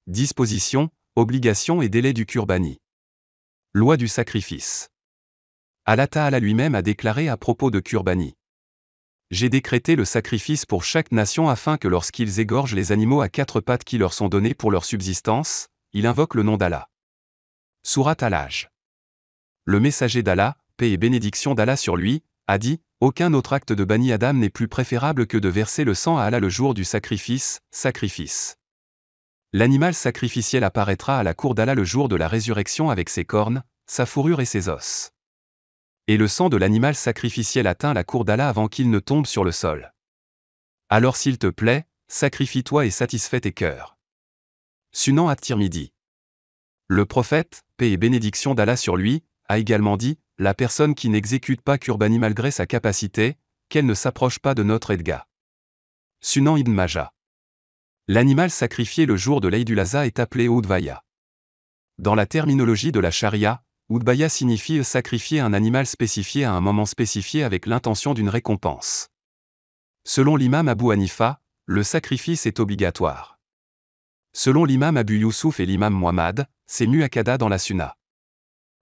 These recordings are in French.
Dispositions, obligations et délais du Qurbani. Loi du sacrifice. Allah Ta'ala lui-même a déclaré à propos de Qurbani. J'ai décrété le sacrifice pour chaque nation afin que lorsqu'ils égorgent les animaux à quatre pattes qui leur sont donnés pour leur subsistance, ils invoquent le nom d'Allah. Sourate Al-Hajj. Le messager d'Allah, paix et bénédiction d'Allah sur lui, a dit, aucun autre acte de Bani Adam n'est plus préférable que de verser le sang à Allah le jour du sacrifice, sacrifice. L'animal sacrificiel apparaîtra à la cour d'Allah le jour de la résurrection avec ses cornes, sa fourrure et ses os. Et le sang de l'animal sacrificiel atteint la cour d'Allah avant qu'il ne tombe sur le sol. Alors s'il te plaît, sacrifie-toi et satisfais tes cœurs. Sunan at-Tirmidhi. Le prophète, paix et bénédiction d'Allah sur lui, a également dit, la personne qui n'exécute pas Qurbani malgré sa capacité, qu'elle ne s'approche pas de notre Edga. Sunan ibn Majah. L'animal sacrifié le jour de l'Eid ul-Adha est appelé Udvaya. Dans la terminologie de la charia, Udvaya signifie sacrifier un animal spécifié à un moment spécifié avec l'intention d'une récompense. Selon l'imam Abu Hanifa, le sacrifice est obligatoire. Selon l'imam Abu Youssouf et l'imam Muhammad, c'est muakkada dans la sunna.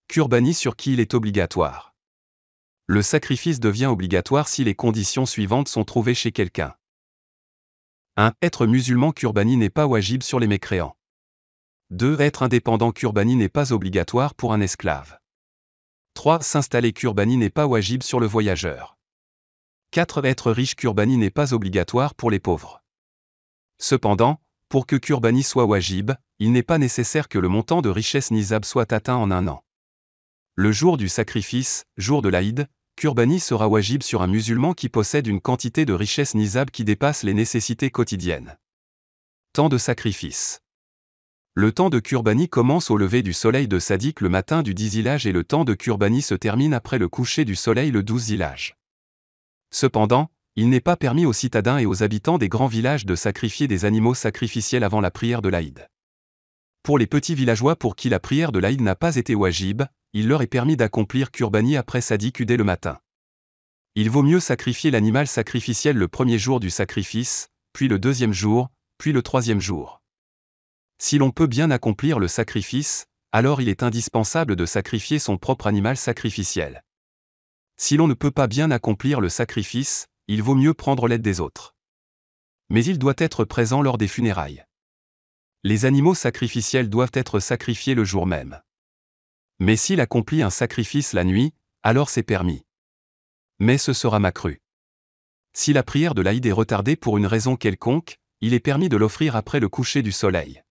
Qurbani sur qui il est obligatoire. Le sacrifice devient obligatoire si les conditions suivantes sont trouvées chez quelqu'un. 1. Être musulman Qurbani n'est pas wajib sur les mécréants. 2. Être indépendant Qurbani n'est pas obligatoire pour un esclave. 3. S'installer Qurbani n'est pas wajib sur le voyageur. 4. Être riche Qurbani n'est pas obligatoire pour les pauvres. Cependant, pour que Qurbani soit wajib, il n'est pas nécessaire que le montant de richesse nizab soit atteint en un an. Le jour du sacrifice, jour de l'Aïd, Qurbani sera wajib sur un musulman qui possède une quantité de richesse nizab qui dépasse les nécessités quotidiennes. Temps de sacrifice. Le temps de Qurbani commence au lever du soleil de Sadiq le matin du 10 Zilhadj et le temps de Qurbani se termine après le coucher du soleil le 12 Zilhadj. Cependant, il n'est pas permis aux citadins et aux habitants des grands villages de sacrifier des animaux sacrificiels avant la prière de l'Aïd. Pour les petits villageois pour qui la prière de l'Aïd n'a pas été wajib, il leur est permis d'accomplir Qurbani après Sadiq dès le matin. Il vaut mieux sacrifier l'animal sacrificiel le premier jour du sacrifice, puis le deuxième jour, puis le troisième jour. Si l'on peut bien accomplir le sacrifice, alors il est indispensable de sacrifier son propre animal sacrificiel. Si l'on ne peut pas bien accomplir le sacrifice, il vaut mieux prendre l'aide des autres. Mais il doit être présent lors des funérailles. Les animaux sacrificiels doivent être sacrifiés le jour même. Mais s'il accomplit un sacrifice la nuit, alors c'est permis. Mais ce sera makruh. Si la prière de l'Aïd est retardée pour une raison quelconque, il est permis de l'offrir après le coucher du soleil.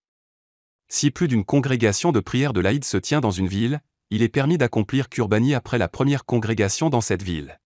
Si plus d'une congrégation de prière de l'Aïd se tient dans une ville, il est permis d'accomplir Qurbani après la première congrégation dans cette ville.